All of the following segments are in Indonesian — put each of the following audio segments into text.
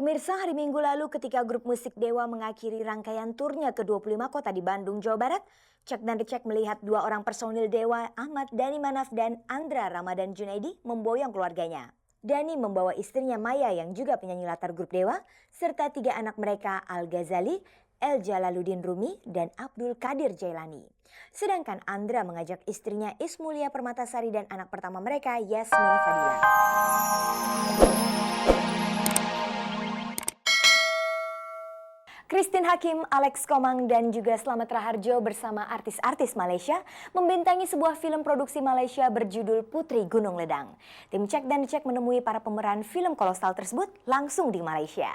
Pemirsa, hari Minggu lalu ketika grup musik Dewa mengakhiri rangkaian turnya ke 25 kota di Bandung, Jawa Barat, Cek dan Dicek melihat dua orang personil Dewa, Ahmad Dhani Manaf dan Andra Ramadan Junaidi memboyong keluarganya. Dhani membawa istrinya Maya yang juga penyanyi latar grup Dewa, serta tiga anak mereka Al Ghazali, El Jalaluddin Rumi, dan Abdul Qadir Jailani. Sedangkan Andra mengajak istrinya Ismulia Permatasari dan anak pertama mereka Yasmin Fadila. Christine Hakim, Alex Komang, dan juga Slamet Raharjo bersama artis-artis Malaysia membintangi sebuah film produksi Malaysia berjudul Putri Gunung Ledang. Tim Cek dan Dicek menemui para pemeran film kolosal tersebut langsung di Malaysia.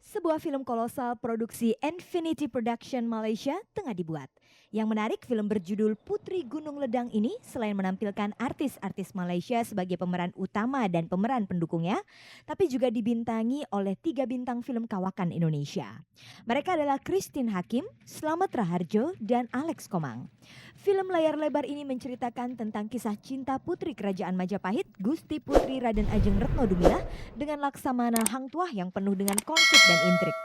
Sebuah film kolosal produksi Infinity Production Malaysia tengah dibuat. Yang menarik, film berjudul Putri Gunung Ledang ini selain menampilkan artis-artis Malaysia sebagai pemeran utama dan pemeran pendukungnya, tapi juga dibintangi oleh 3 bintang film kawakan Indonesia. Mereka adalah Christine Hakim, Slamet Raharjo, dan Alex Komang. Film layar lebar ini menceritakan tentang kisah cinta putri kerajaan Majapahit, Gusti Putri Raden Ajeng Retno Dumilah, dengan Laksamana Hang Tuah yang penuh dengan konflik dan intrik.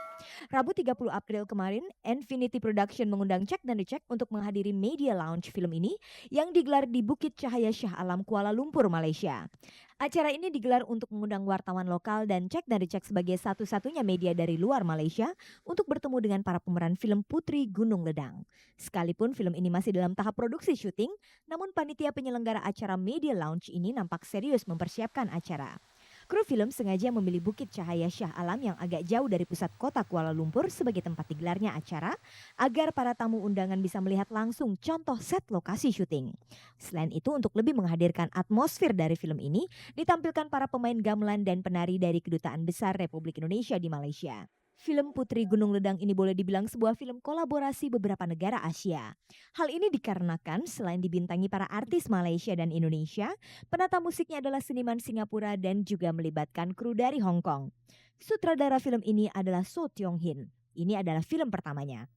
Rabu 30 April kemarin, Infinity Production mengundang Cek dan Dicek untuk menghadiri media launch film ini yang digelar di Bukit Cahaya Shah Alam, Kuala Lumpur, Malaysia. Acara ini digelar untuk mengundang wartawan lokal dan Cek dan Dicek sebagai satu-satunya media dari luar Malaysia untuk bertemu dengan para pemeran film Putri Gunung Ledang. Sekalipun film ini masih dalam tahap produksi syuting, namun panitia penyelenggara acara media launch ini nampak serius mempersiapkan acara. Kru film sengaja memilih Bukit Cahaya Shah Alam yang agak jauh dari pusat kota Kuala Lumpur sebagai tempat digelarnya acara, agar para tamu undangan bisa melihat langsung contoh set lokasi syuting. Selain itu, untuk lebih menghadirkan atmosfer dari film ini, ditampilkan para pemain gamelan dan penari dari Kedutaan Besar Republik Indonesia di Malaysia. Film Putri Gunung Ledang ini boleh dibilang sebuah film kolaborasi beberapa negara Asia. Hal ini dikarenakan selain dibintangi para artis Malaysia dan Indonesia, penata musiknya adalah seniman Singapura dan juga melibatkan kru dari Hong Kong. Sutradara film ini adalah So Tiong Hin. Ini adalah film pertamanya.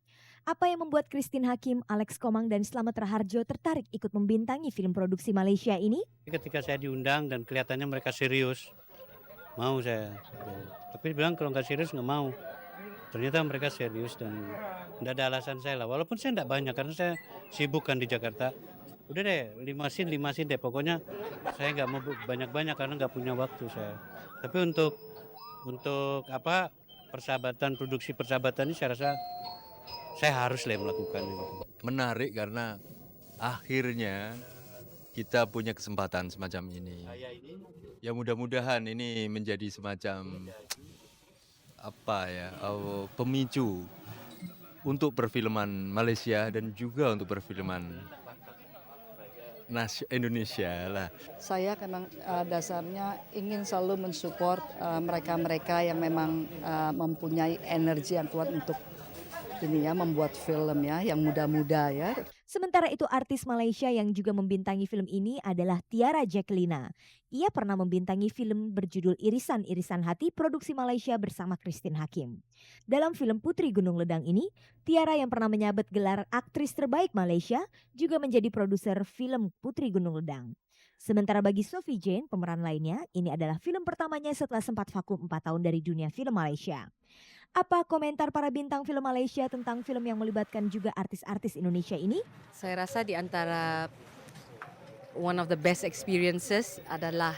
Apa yang membuat Christine Hakim, Alex Komang, dan Slamet Raharjo tertarik ikut membintangi film produksi Malaysia ini? Ketika saya diundang dan kelihatannya mereka serius, mau saya. Tapi bilang kalau nggak serius nggak mau. Ternyata mereka serius dan tidak ada alasan saya lah. Walaupun saya tidak banyak karena saya sibuk kan di Jakarta. Udah deh, 5 scene deh. Pokoknya saya nggak mau banyak-banyak karena nggak punya waktu saya. Tapi untuk apa persahabatan, produksi persahabatan ini saya rasa saya harus lah melakukan itu. Menarik karena akhirnya kita punya kesempatan semacam ini. Ya mudah-mudahan ini menjadi semacam pemicu untuk perfilman Malaysia dan juga untuk perfilman Indonesia lah. Saya memang dasarnya ingin selalu mensupport mereka-mereka yang memang mempunyai energi yang kuat untuk membuat film yang muda-muda ya. Sementara itu artis Malaysia yang juga membintangi film ini adalah Tiara Jacquelina. Ia pernah membintangi film berjudul Irisan-Irisan Hati produksi Malaysia bersama Christine Hakim. Dalam film Putri Gunung Ledang ini, Tiara yang pernah menyabet gelar aktris terbaik Malaysia juga menjadi produser film Putri Gunung Ledang. Sementara bagi Sophie Jane, pemeran lainnya, ini adalah film pertamanya setelah sempat vakum 4 tahun dari dunia film Malaysia. Apa komentar para bintang film Malaysia tentang film yang melibatkan juga artis-artis Indonesia ini? Saya rasa di antara one of the best experiences adalah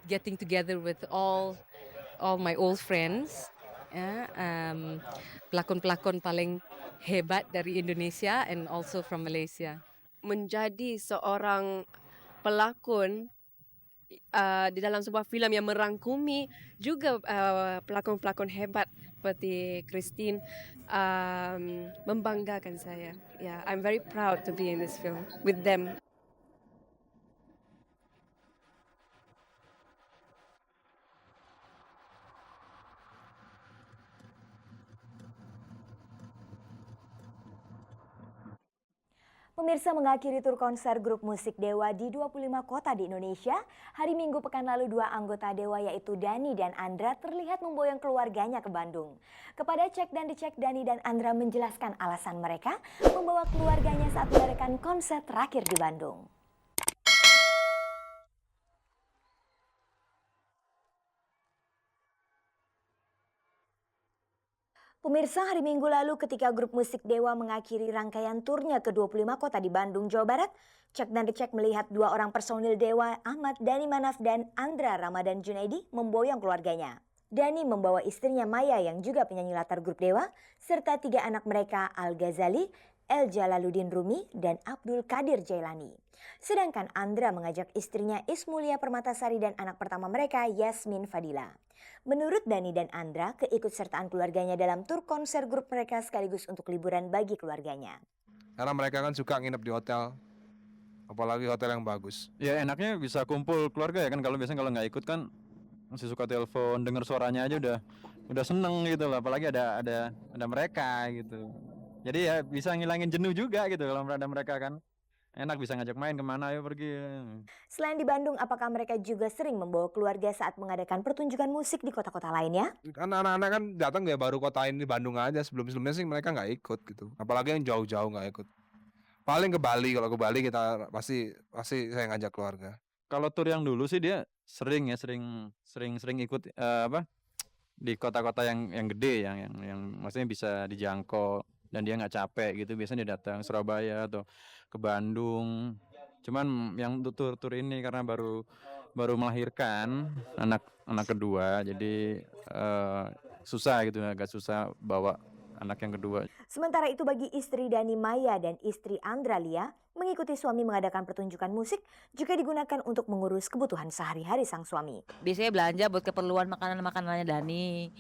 getting together with all my old friends, ya, pelakon-pelakon paling hebat dari Indonesia and also from Malaysia. Menjadi seorang pelakon di dalam sebuah filem yang merangkumi juga pelakon-pelakon hebat seperti Christine membanggakan saya. Yeah, I'm very proud to be in this film with them. Pemirsa, mengakhiri tur konser grup musik Dewa di 25 kota di Indonesia, hari Minggu pekan lalu 2 anggota Dewa yaitu Dhani dan Andra terlihat memboyong keluarganya ke Bandung. Kepada Cek dan Dicek, Dhani dan Andra menjelaskan alasan mereka membawa keluarganya saat mengadakan konser terakhir di Bandung. Pemirsa, hari Minggu lalu ketika grup musik Dewa mengakhiri rangkaian turnya ke 25 kota di Bandung, Jawa Barat, Cek dan Dicek melihat 2 orang personil Dewa, Ahmad Dhani Manaf dan Andra Ramadan Junaidi, memboyong keluarganya. Dhani membawa istrinya Maya yang juga penyanyi latar grup Dewa, serta 3 anak mereka Al Ghazali, El Jalaluddin Rumi, dan Abdul Qadir Jailani. Sedangkan Andra mengajak istrinya Ismulia Permatasari dan anak pertama mereka Yasmin Fadila. Menurut Dhani dan Andra, keikutsertaan keluarganya dalam tur konser grup mereka sekaligus untuk liburan bagi keluarganya. Karena mereka kan suka nginep di hotel, apalagi hotel yang bagus. Ya enaknya bisa kumpul keluarga ya kan, kalau biasanya kalau nggak ikut kan masih suka telepon, dengar suaranya aja udah seneng gitu loh, apalagi ada mereka gitu. Jadi ya bisa ngilangin jenuh juga gitu kalau ada mereka kan. Enak bisa ngajak main kemana, ayo pergi. Selain di Bandung, apakah mereka juga sering membawa keluarga saat mengadakan pertunjukan musik di kota-kota lainnya? Kan anak-anak kan datang ya baru kota ini di Bandung aja, sebelumnya sih mereka nggak ikut gitu. Apalagi yang jauh-jauh nggak ikut. Paling ke Bali, kalau ke Bali kita pasti saya ngajak keluarga. Kalau tur yang dulu sih dia sering ikut di kota-kota yang gede yang maksudnya bisa dijangkau dan dia nggak capek gitu. Biasanya dia datang Surabaya atau ke Bandung. Cuman yang tur ini karena baru melahirkan anak kedua, jadi susah gitu, agak susah bawa anak yang kedua. Sementara itu bagi istri Dhani Maya dan istri Andra Lia, mengikuti suami mengadakan pertunjukan musik juga digunakan untuk mengurus kebutuhan sehari-hari sang suami. Biasanya belanja buat keperluan makanannya Dhani.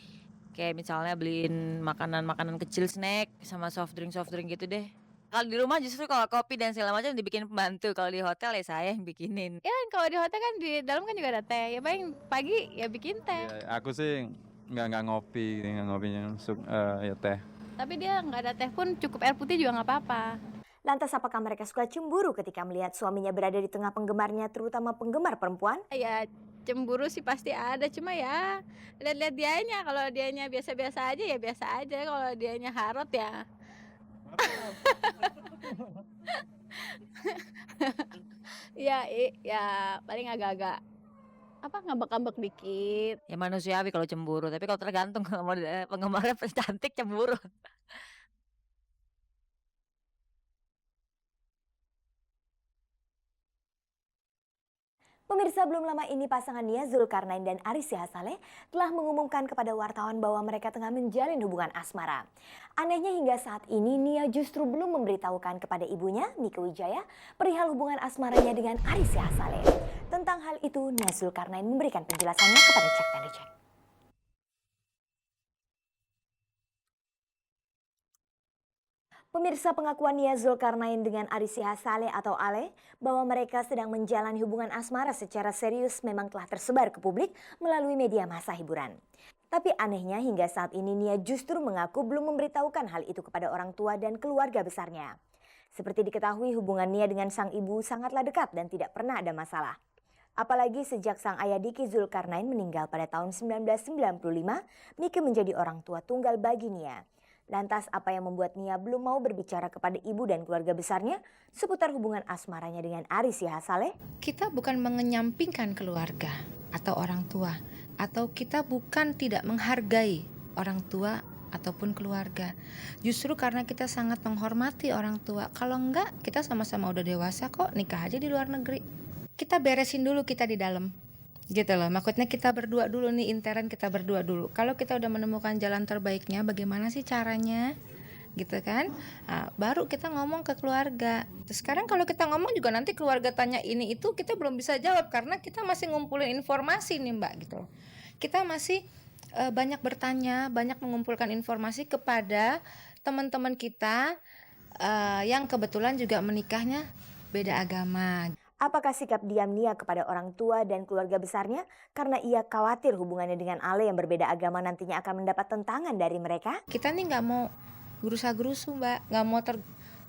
Kayak misalnya beliin makanan kecil, snack sama soft drink gitu deh. Kalau di rumah justru kalau kopi dan segala macam dibikin pembantu. Kalau di hotel ya saya yang bikinin. Ya kan kalau di hotel kan di dalam kan juga ada teh. Ya paling pagi ya bikin teh. Ya, aku sih nggak ngopi, ya teh. Tapi dia nggak ada teh pun cukup air putih juga nggak apa-apa. Lantas apakah mereka suka cemburu ketika melihat suaminya berada di tengah penggemarnya, terutama penggemar perempuan? Ya cemburu sih pasti ada, cuma ya lihat-lihat dianya. Kalau dianya biasa-biasa aja ya biasa aja. Kalau dianya harot ya ya paling agak-agak ngambek-ngambek dikit. Ya manusiawi kalau cemburu, tapi kalau tergantung kalau penggemarnya cantik cemburu. Pemirsa, belum lama ini pasangan Nia Zulkarnain dan Aris Sihasale telah mengumumkan kepada wartawan bahwa mereka tengah menjalin hubungan asmara. Anehnya hingga saat ini Nia justru belum memberitahukan kepada ibunya, Mieke Wijaya, perihal hubungan asmaranya dengan Aris Sihasale. Tentang hal itu, Nia Zulkarnain memberikan penjelasannya kepada Cek dan Dicek. Pemirsa, pengakuan Nia Zulkarnain dengan Aris Sihasale atau Ale bahwa mereka sedang menjalani hubungan asmara secara serius memang telah tersebar ke publik melalui media massa hiburan. Tapi anehnya hingga saat ini Nia justru mengaku belum memberitahukan hal itu kepada orang tua dan keluarga besarnya. Seperti diketahui hubungan Nia dengan sang ibu sangatlah dekat dan tidak pernah ada masalah. Apalagi sejak sang ayah Diki Zulkarnain meninggal pada tahun 1995, Mieke menjadi orang tua tunggal bagi Nia. Lantas apa yang membuat Nia belum mau berbicara kepada ibu dan keluarga besarnya seputar hubungan asmaranya dengan Aris Sihasale? Kita bukan mengenyampingkan keluarga atau orang tua, atau kita bukan tidak menghargai orang tua ataupun keluarga. Justru karena kita sangat menghormati orang tua. Kalau enggak, kita sama-sama udah dewasa kok, nikah aja di luar negeri. Kita beresin dulu kita di dalam. Gitu loh, maksudnya kita berdua dulu nih, intern kita berdua dulu. Kalau kita udah menemukan jalan terbaiknya, bagaimana sih caranya? Gitu kan? Nah, baru kita ngomong ke keluarga. Terus sekarang kalau kita ngomong juga nanti keluarga tanya ini itu, kita belum bisa jawab karena kita masih ngumpulin informasi nih Mbak gitu. Kita masih banyak bertanya, banyak mengumpulkan informasi kepada teman-teman kita yang kebetulan juga menikahnya beda agama. Apakah sikap diam Nia kepada orang tua dan keluarga besarnya karena ia khawatir hubungannya dengan Ale yang berbeda agama nantinya akan mendapat tentangan dari mereka? Kita nih nggak mau gerusa-gerusu Mbak, nggak mau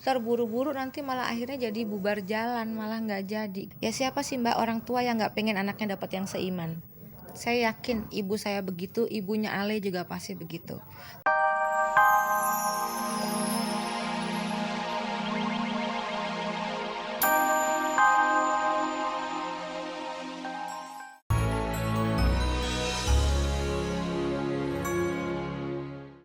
Terburu-buru nanti malah akhirnya jadi bubar jalan, malah nggak jadi. Ya siapa sih Mbak orang tua yang nggak pengen anaknya dapat yang seiman? Saya yakin ibu saya begitu, ibunya Ale juga pasti begitu.